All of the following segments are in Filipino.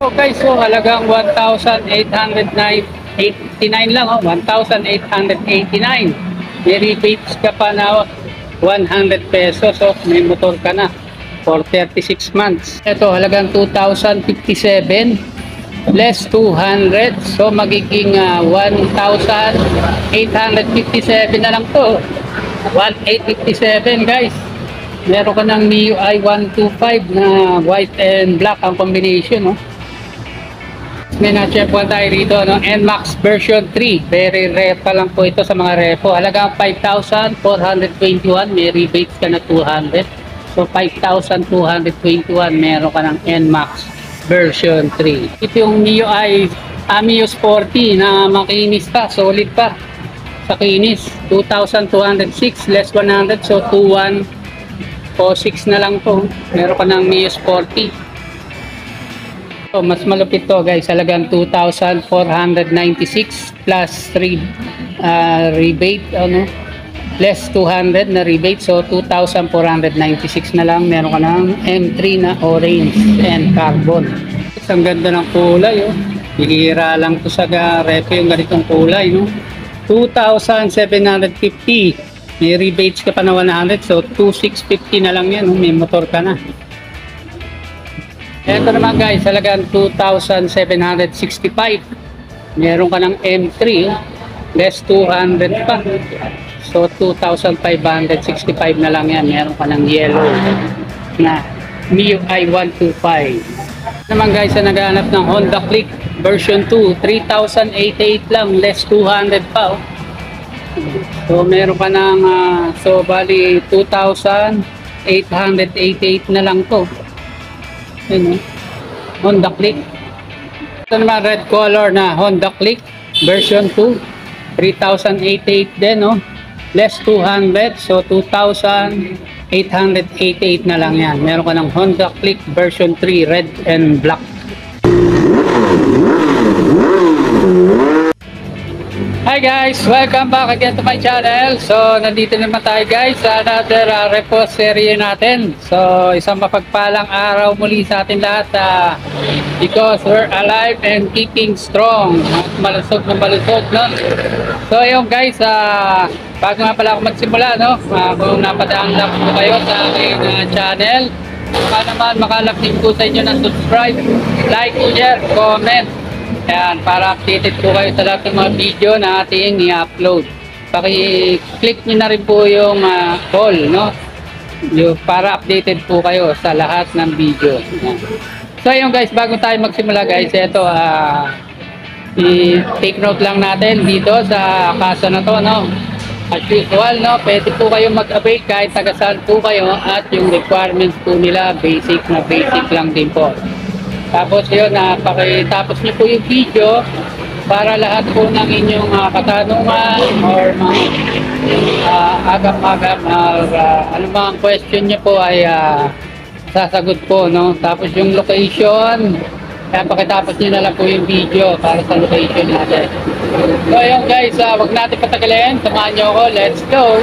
Okay, so halagang 1,889 lang, 1,889. May rebates ka pa na 100 pesos, so may motor ka na for 36 months. Ito, halagang 2,057 less 200, so magiging 1,857 na lang to. 1,857 guys. Meron ka ng MIUI 125 na white and black ang combination, no? May na-check po tayo rito, no? NMAX version 3. Very rare pa lang po ito sa mga repo. Halagang 5,421. May rebates ka na 200. So 5,221 meron ka ng NMAX version 3. Ito yung MIUI Amio Sporty na makinis pa, solid pa sa kinis. 2,206 less 100, so 2,106 na lang to. Meron ka ng Mio Sporty. So, mas malupit to guys, halagang 2,496 plus rebate, less 200 na rebate, so 2,496 na lang. Meron ka ng M3 na orange and carbon. Ang ganda ng kulay, bihira lang to sa repo yung ganitong kulay, no? 2,750. May rebates ka pa na 100, so 2,650 na lang yan, may motor ka na. Ito naman guys, halagang 2,765. Meron ka ng M3, less 200 pa. So 2,565 na lang yan. Meron ka ng yellow na MIUI 125. Naman guys, na naghahanap ng Honda Click version 2, 3,088 lang, less 200 pa. So meron ka ng so bali 2,888 na lang to. Honda Click. Ito naman red color na Honda Click version 2, 3,088 din, less 200, so 2,888 na lang yan. Meron ka ng Honda Click version 3 red and black. Hi guys, welcome back again to my channel. So nandito naman tayo guys sa another repo series natin. So isang mapagpalang araw muli sa atin lahat, because we're alive and keeping strong. Malusog na malusog, no? So yung guys, bago nga pala ako magsimula, no, kung napadaan lang po kayo sa aking channel, baka naman makalap din po sa inyo ng subscribe, like, share, comment. Ayan, para updated po kayo sa lahat ng mga video na ating i-upload. Paki-click nyo na rin po yung all, no? Para updated po kayo sa lahat ng video. Ayan. So yun guys, bago tayo magsimula guys, ito i-take note lang natin dito sa kasa na to, no? As usual, no? Pwede po kayo mag-avail kahit taga-saan po kayo, at yung requirements po nila basic na basic lang din po. Tapos yun, pakitapos nyo po yung video para lahat po ng inyong katanungan or mga agam-agam ano mga question nyo po ay sasagot po, no? Tapos yung location, kaya pakitapos nyo na lang po yung video para sa location natin. So yun guys, wag natin patagalin, samahan nyo ako, let's go!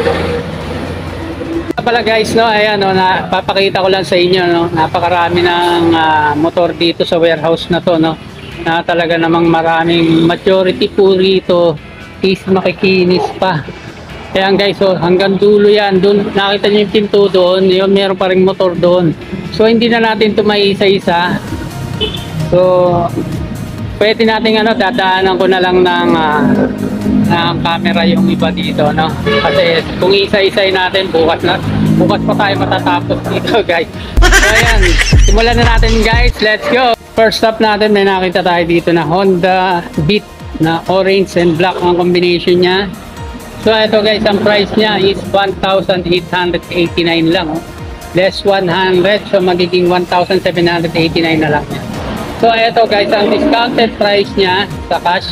Pala guys, no, ayan, no, papakita ko lang sa inyo, no, napakarami ng motor dito sa warehouse na to, no, na talaga namang maraming majority po rito is makikinis pa. Ayan guys, so hanggang dulo yan, doon nakita niyo yung pinto doon, yun, meron pa ring motor doon. So hindi na natin ito maisa-isa. So pwede natin dadaanan ko na lang ng camera yung iba dito, no? Kasi kung isa-isay natin, bukas pa tayo matatapos dito guys. So ayan, simulan na natin guys, let's go! First up natin, may nakita tayo dito na Honda Beat na orange and black ang combination niya. So ito guys, ang price niya is 1,889 lang, less 100, so magiging 1,789 na lang yan. So ito guys, ang discounted price niya sa cash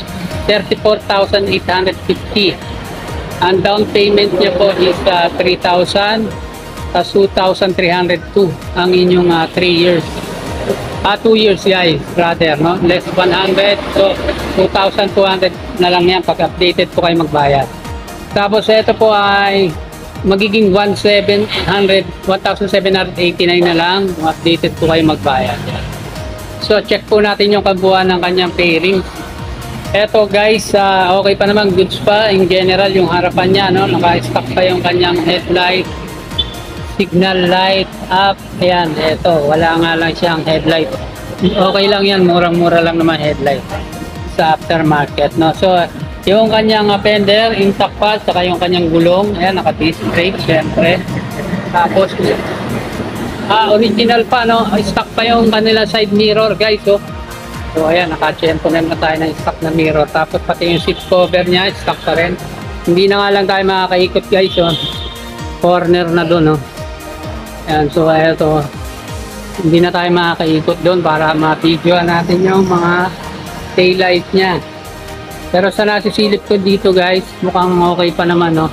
34,850. Ang down payment niya po is 3,000, 2,302 ang inyong 3 years. 2 years guys, rather, no? Less 100, so 2,200 na lang yan pag updated po kayo magbayad. Tapos ito po ay magiging 1,789 na lang, updated po kayo magbayad. So check po natin yung kabuuan ng kanyang fairings. Eto guys, okay pa naman, goods pa in general yung harapan niya, no? Naka-stock pa yung kanyang headlight, signal light up. Ayan, eto, wala nga lang siyang headlight. Okay lang yan, murang-mura lang naman headlight sa aftermarket, no? So yung kanyang fender intact pa, saka yung kanyang gulong, ayan, naka-disc brake syempre. Tapos original pa, no? Stock pa yung kanila side mirror guys, oh. So ayan, naka-champo na tayo ng stock na mirror. Tapos pati yung seat cover niya stock pa rin. Hindi na nga lang tayo makakaikot guys, oh. Corner na doon, oh. Ayan, so eto, hindi na tayo makakaikot doon para ma-videoan natin yung mga taillight niya. Pero sa nasisilip ko dito guys, mukhang okay pa naman, no?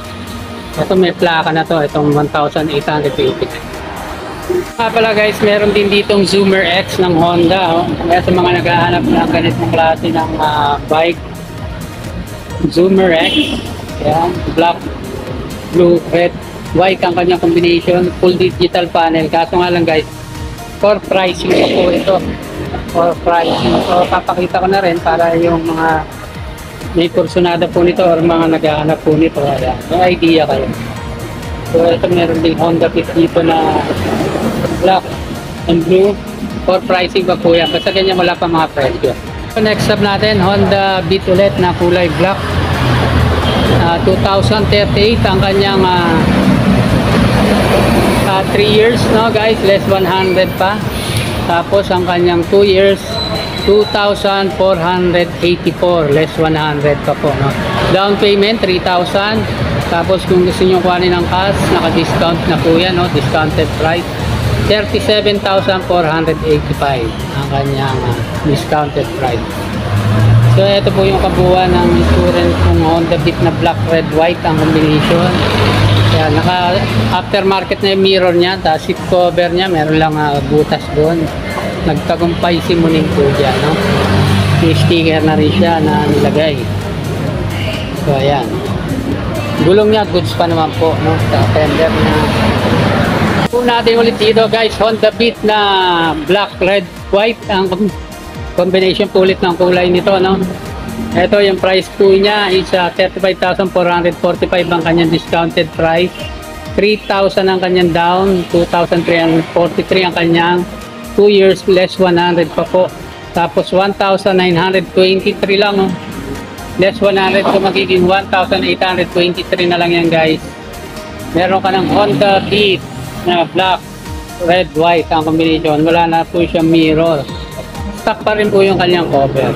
Ito may plaka na to, itong 1,880. Pala guys, meron din ditong Zoomer X ng Honda, oh. Kaya sa mga naghahanap ng ganitong klase ng bike, Zoomer X, ayan, black, blue, red, white ang kanyang combination, full digital panel. Kaso nga lang guys, for pricing po ito, for pricing. So papakita ko na rin para yung mga may kursunada po nito or mga naghahanap po nito, may idea kayo. So ito meron din Honda Fit dito na black and blue, for pricing pa po yan, basta ganyan wala pa mga presyo. So next up natin, Honda Beat ulit na kulay black, 2038 ang kanyang 3 years, no guys, less 100 pa. Tapos ang kanyang 2 years, 2,484, less 100 pa po, no? Down payment 3,000. Tapos kung gusto niyo kuhanin ng cash, naka-discount na po yan, no? Discounted price 37,485 ang kanyang discounted price. So ito po yung kabuuan ng insurance ng Honda Beat na black, red, white ang combination. Kaya naka aftermarket na yung mirror niya, tapos seat cover niya meron lang butas doon. Nagtagumpay si Muning po dyan, no? May sticker na rin siya na nilagay. So ayan, gulong niya goods pa naman po, no? Sa fender na po natin ulit dito guys, Honda Beat na black, red, white ang combination po ulit ng kulay nito, no? Ito yung price po niya is 35,445 ang kanyang discounted price, 3,000 ang kanyang down, 2,343 ang kanyang 2 years less 100 pa po. Tapos 1,923 lang, oh. Less 100, so magiging 1,823 na lang yan guys. Meron ka ng Honda Beat na black, red, white ang combination. Wala na po siyang mirror. Stock pa rin po yung kanyang cover.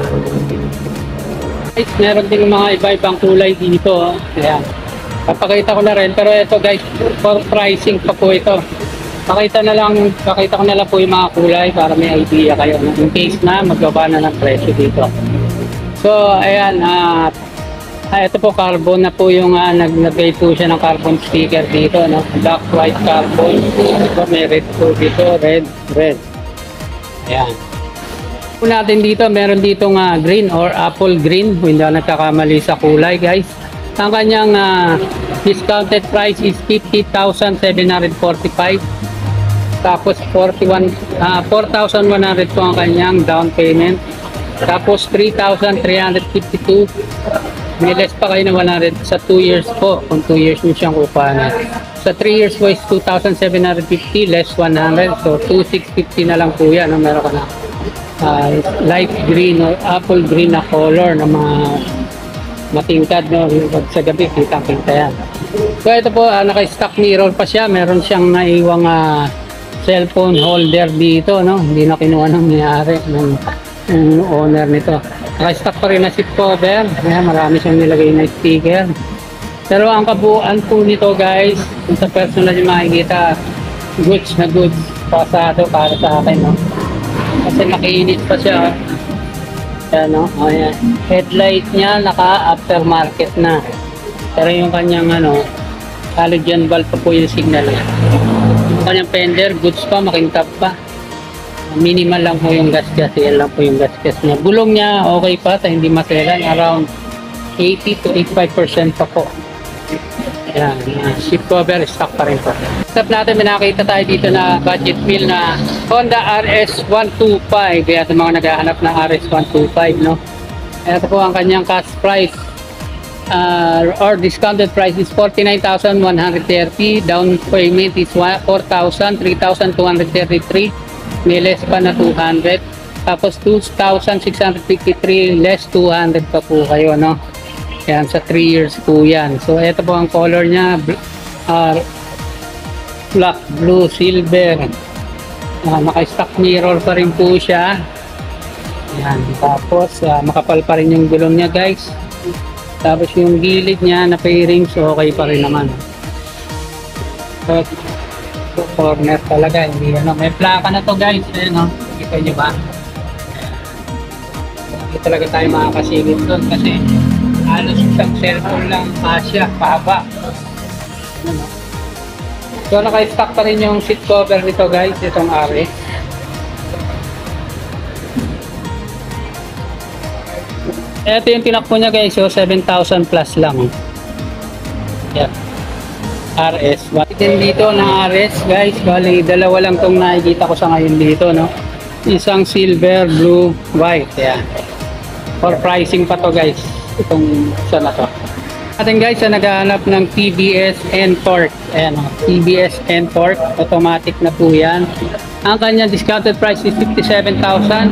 Guys, meron din mga iba-ibang kulay dito, oh. Ayan, papakita ko na rin, pero ito guys, for pricing pa po ito. Pakita ko na lang po yung mga kulay para may idea kayo, no? In case na magbaba na ng presyo dito. So ayan, ito po carbon na po yung naglagay po siya ng carbon sticker dito, no? Black, white, carbon. So, may red po dito, red. Ayan. Po natin dito, meron ditong green or apple green, hindi ako nagkakamali sa kulay guys. Ang kanyang discounted price is 50,745. Tapos 4,100 po ang kanyang down payment. Tapos 3,352. May less pa kayo ng 100 sa 2 years po, kung 2 years nyo siyang kupanan. Sa 3 years po is 2,750 less 100, so 2,650 na lang po yan, no? Meron ka na light green or apple green na color na mga matingkad, no? Sa gabi kitang-kita yan. So ito po, naka-stock mirror pa siya, meron siyang naiwang cellphone holder dito, no? Hindi na kinuha ng nangyari ng owner nito. Naka-stock pa rin na seat cover. Ayan, marami siyang nilagay na sticker. Pero ang kabuuan po nito guys, kung sa personal yung makikita, goods na goods pasado para sa akin, no? Kasi nakiinit pa siya. Ayan, no? Ayan. Headlight niya naka-aftermarket na. Pero yung kanyang halogen bulb pa po yung signal. Yung kanyang fender, goods pa, makintab pa. Minimal lang po yung gasgas, yan lang po yung gasgas niya. Gulong niya okay pa, hindi maselan, around 80 to 85% pa po. Ayan, seat cover, stock pa rin po. Stop natin, may nakita tayo dito na budget meal na Honda RS125. Kaya sa mga naghahanap ng RS125, no? Ito po ang kanyang cash price or discounted price is 49,130. Down payment is 4,000, 3,233. May less pa na 200. Tapos 2,653 less 200 pa po kayo, no? Yan, sa 3 years po yan. So, ito po ang color niya. Black, blue, silver. Naka-stock mirror pa rin po siya. Yan. Tapos, makapal pa rin yung gulong niya, guys. Tapos, yung gilid niya na pairings, okay pa rin naman. So, corner talaga. Hindi, may plaka na to, guys. Ayan, kita nyo ba? Hindi talaga tayo makakasigit doon kasi halos isang cellphone lang kasya, pahaba. So naka-stock pa rin yung seat cover nito, guys, itong RS. Ito yung tinakbo niya, guys, so 7,000 plus lang. Yeah. RS. Din dito na RS, guys, bali dalawa lang tong nakikita ko sa ngayon dito, no? Isang silver, blue, white. Yeah. For pricing pa to, guys, itong isa na to. Atin, guys, na naghahanap ng TBS N-Torque. Ayan, TBS N-Torque, automatic na po yan. Ang kanyang discounted price is 57,290.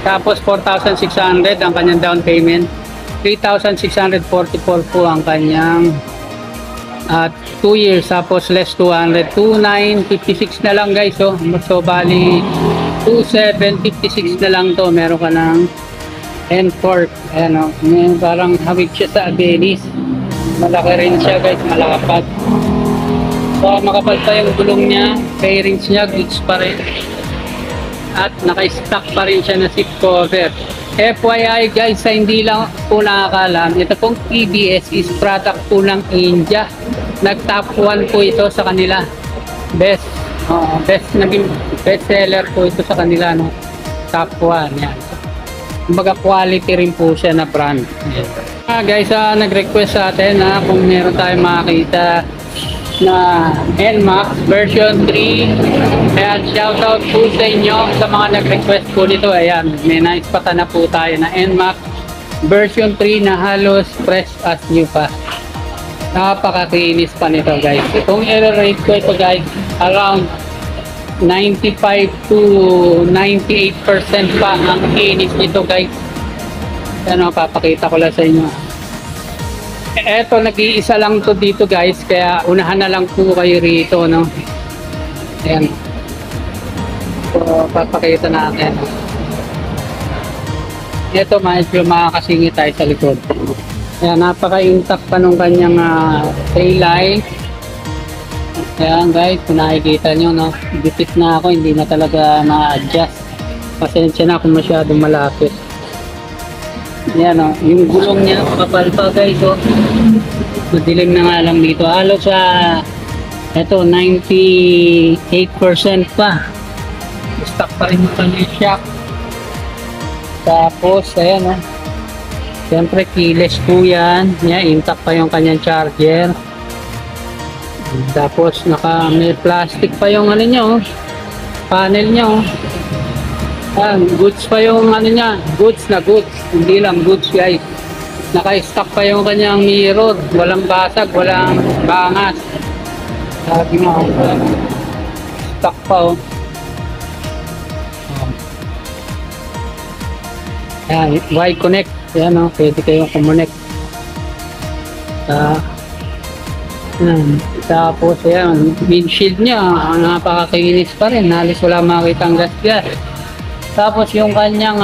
Tapos 4,600 ang kanyang down payment. 3,644 po ang kanyang 2 years. Tapos less 200. 2,956 na lang, guys. So bali 2,756 na lang to. Meron ka ng N-Torque. Ayan, parang hawig siya sa Abelis. Malaki rin siya, guys. Malapad. So makapal pa yung gulong niya. Fairings niya, goods pa rin. At naka-stock pa rin siya na seat cover. FYI, guys, sa hindi lang po nakakalam, ito pong TBS is product po ng India. Nag-top 1 po ito sa kanila. Naging best seller po ito sa kanila, no? Top 1, yan. Kumbaga quality rin po siya na brand. Guys, nag-request sa atin na kung meron tayong makakita na NMAX version 3. Ayan, shoutout po sa inyo sa mga nag-request po nito. Ayan, may naispata na po tayo na NMAX version 3 na halos fresh as new pa. Napakakinis pa nito, guys. Kung i-rate ko ito, guys, around 95 to 98% pa ang kinis nito, guys. Ano, papakita ko lang sa inyo. Eto, nag-iisa lang to dito, guys, kaya unahan na lang po kayo rito, no? Ayan. So, papakita natin. Ito, medyo makakasingit tayo sa likod. Ayan, napaka-intact pa nung kanyang tail light. Ayan, guys, kung nakikita nyo, no? Dipit na ako, hindi na talaga ma-adjust. Pasensya na kung masyadong malapit. Ayan, yung gulong niya, kapal pa, guys, madilim na nga lang dito. Halos sa, eto, 98% pa. Stock pa rin yung kanyang shock. Tapos, ayan, siyempre, keyless po yan. Yan, intact pa yung kanyang charger. Tapos, may plastic pa yung ano niya, panel niya, goods pa yung ano niya, goods na goods, hindi lang goods, guys. Naka-stock pa yung kanyang mirror, walang basag, walang bangas. Sabi mo, stock pa, Ayan, Y-Connect, ayan, pwede kayong kumonect. Tapos, ayan, windshield niya, napakakinis pa rin, halos wala makitang gas. Tapos yung kanyang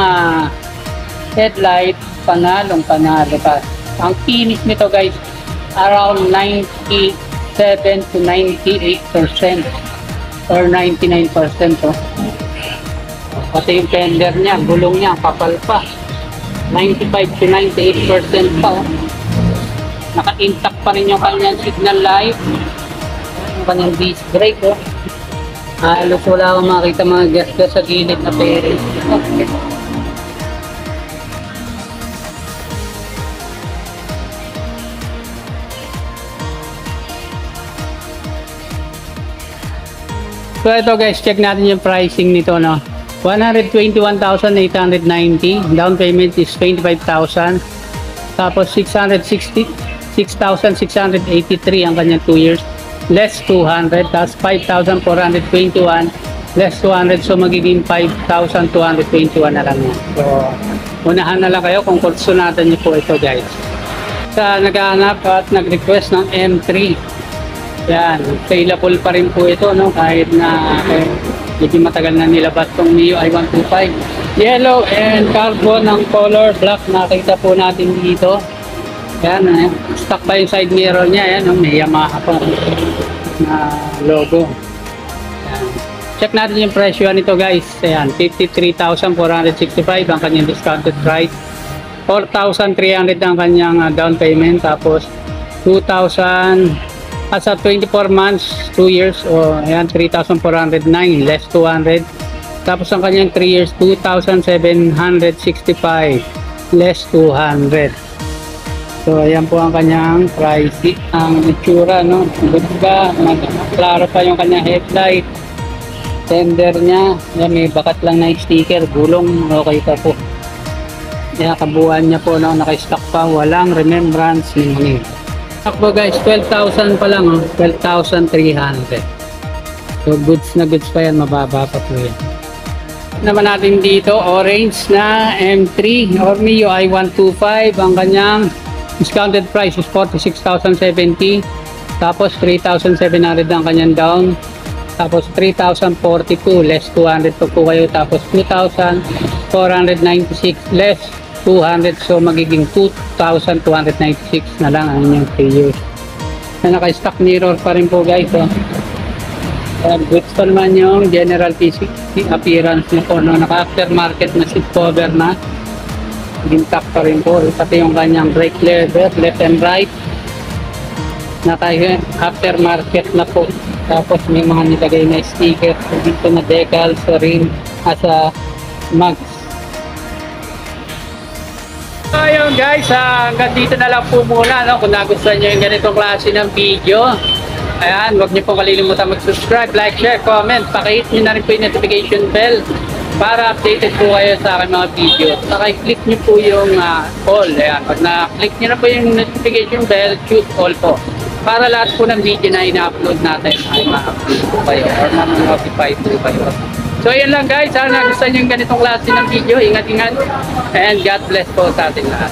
headlight, panalo pa. Ang kinis nito, guys, around 97 to 98% or 99%. Pati yung fender niya, gulong niya, kapal pa. 95 to 98% pa. Naka-intact pa rin yung kanyang signal light. Yung kanyang disc brake. Halos wala akong makita mga gas sa gilid na pairing. So ito guys, check natin yung pricing nito, no. 121,890. Down payment is 25,000. Tapos 6,683 ang kanyang 2 years. Less 200. Tapos 5,421. Less 200. So magiging 5,221 na lang yan. So unahan na lang kayo kung kursunatan niyo po ito guys. Sa naghahanap at nag-request ng M3. Yan, saleable pa rin po ito, no? Kahit na medyo matagal na nilabas tong Mio i125. Yellow and carbon ng color black nakita po natin dito. Yan, stock pa yung side mirror niya. Yan, may Yamaha pa na logo. Yan. Check natin yung presyo nito guys. Ayan, 53,465 ang kanyang discounted price. 4,300 ang kanyang down payment. Tapos 2,000 sa 24 months, 2 years, o ayan, 3,409 less 200. Tapos ang kanyang 3 years, 2,765 less 200. So ayan po ang kanyang price. Ang itsura, no, good ba, klaro pa yung kanyang headlight, tender niya. Yan, may bakat lang na sticker, gulong, okay pa po. Kaya kabuuan niya po, no, naka-stock pa, walang remembrance ni Takbo guys, 12,000 pa lang, oh. 12,300. So goods na goods pa yan, mababa pa po yan. Naman natin dito, orange na M3 or Mio i125. Ang kanyang discounted price is 46,070. Tapos 3,700 ang kanyang down. Tapos 3,042 less 200 po kayo. Tapos 2,496 less 200, so magiging 2,296 na lang ang inyong 3 years. Na naka-stock mirror pa rin po guys, oh. Goods pa naman yung general appearance niya po, no? Naka-aftermarket na seat cover na, intact pa rin po, pati yung kanyang brake lever left and right, naka-aftermarket na po. Tapos may mga nilagay na sticker dito na decal sa rim as a mags. So ayun guys, hanggang dito na lang po muna, no? Kung nagustuhan nyo yung ganitong klase ng video, ayan, huwag nyo pong kalilimutan mag-subscribe, like, share, comment. Pakihit nyo na rin po yung notification bell para updated po kayo sa aking mga video. Saka i-click nyo po yung all. Ayan, pag na-click nyo na po yung notification bell, choose all po. Para lahat po ng video na ina-upload natin ay ma-upload po kayo or ma-notify po kayo. So yun lang guys, sana nagustuhan nyo yung ganitong klase ng video. Ingat-ingat and God bless po sa ating lahat.